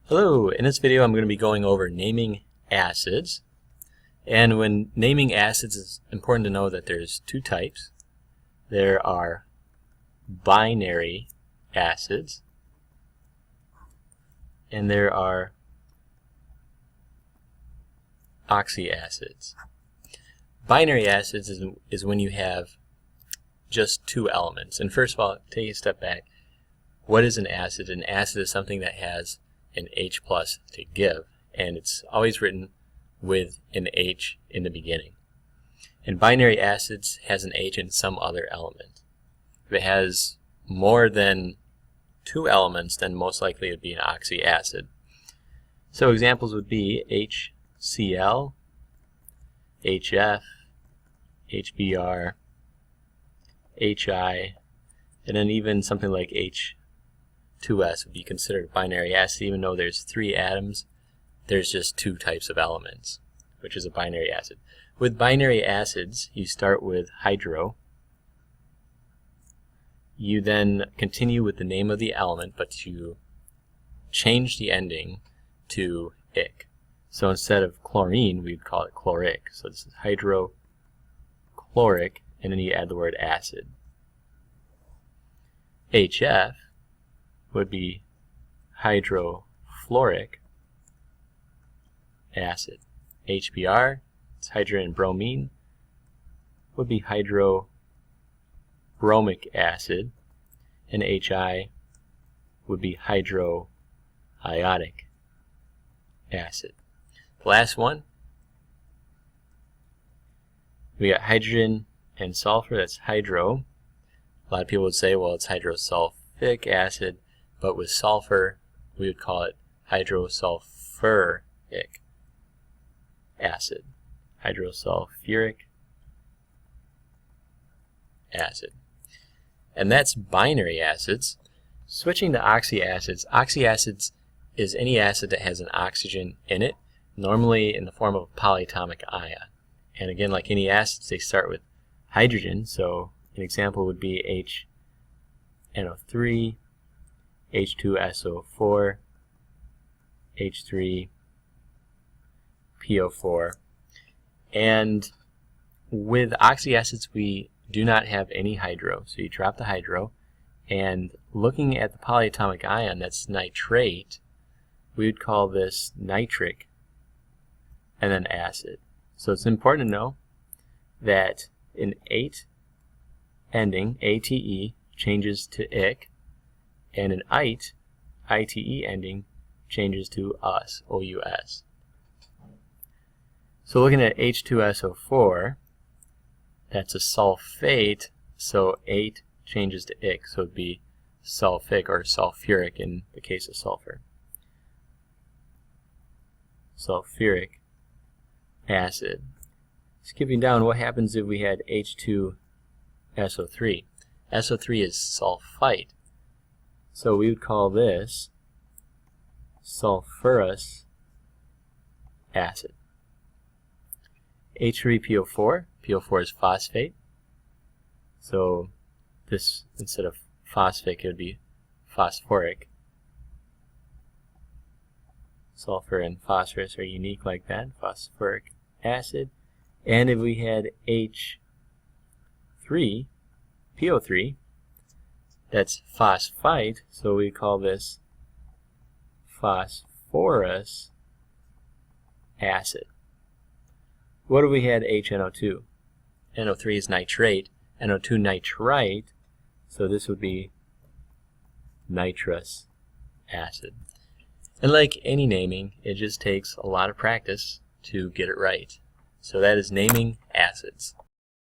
Hello, in this video I'm going to be going over naming acids. And when naming acids, it's important to know that there's two types. There are binary acids and there are oxyacids. Binary acids is when you have just two elements. And first of all, take a step back. What is an acid? An acid is something that has an H plus to give, and it's always written with an H in the beginning. And binary acids has an H in some other element. If it has more than two elements, then most likely it would be an oxyacid. So examples would be HCl, HF, HBr, HI, and then even something like H2S would be considered a binary acid. Even though there's three atoms, there's just two types of elements, which is a binary acid. With binary acids, you start with hydro. You then continue with the name of the element, but you change the ending to ic. So instead of chlorine, we'd call it chloric. So this is hydrochloric, and then you add the word acid. HF would be hydrofluoric acid. HBr, it's hydrogen and bromine, would be hydrobromic acid, and HI would be hydroiodic acid. The last one, we got hydrogen and sulfur, that's hydro. A lot of people would say, well, it's hydrosulfuric acid, but with sulfur, we would call it hydrosulfuric acid. Hydrosulfuric acid. And that's binary acids. Switching to oxyacids. Oxyacids is any acid that has an oxygen in it, normally in the form of a polyatomic ion. And again, like any acids, they start with hydrogen, so an example would be HNO3, H2SO4, H3PO4. And with oxyacids, we do not have any hydro, so you drop the hydro. And looking at the polyatomic ion, that's nitrate, we would call this nitric and then acid. So it's important to know that an ate ending, ATE, changes to ic, and an ite, ITE ending, changes to us, OUS. So looking at H2SO4, that's a sulfate, so ate changes to ic, so it would be sulfic or sulfuric in the case of sulfur. Sulfuric acid. Skipping down, what happens if we had H2SO3? SO3 is sulfite, so we would call this sulfurous acid. H3PO4, PO4 is phosphate, so this, instead of phosphic, it would be phosphoric. Sulfur and phosphorus are unique like that, phosphoric acid. And if we had H3, PO3, that's phosphite, so we call this phosphorus acid. What if we had HNO2? NO3 is nitrate, NO2 nitrite, so this would be nitrous acid. And like any naming, it just takes a lot of practice to get it right. So that is naming acids.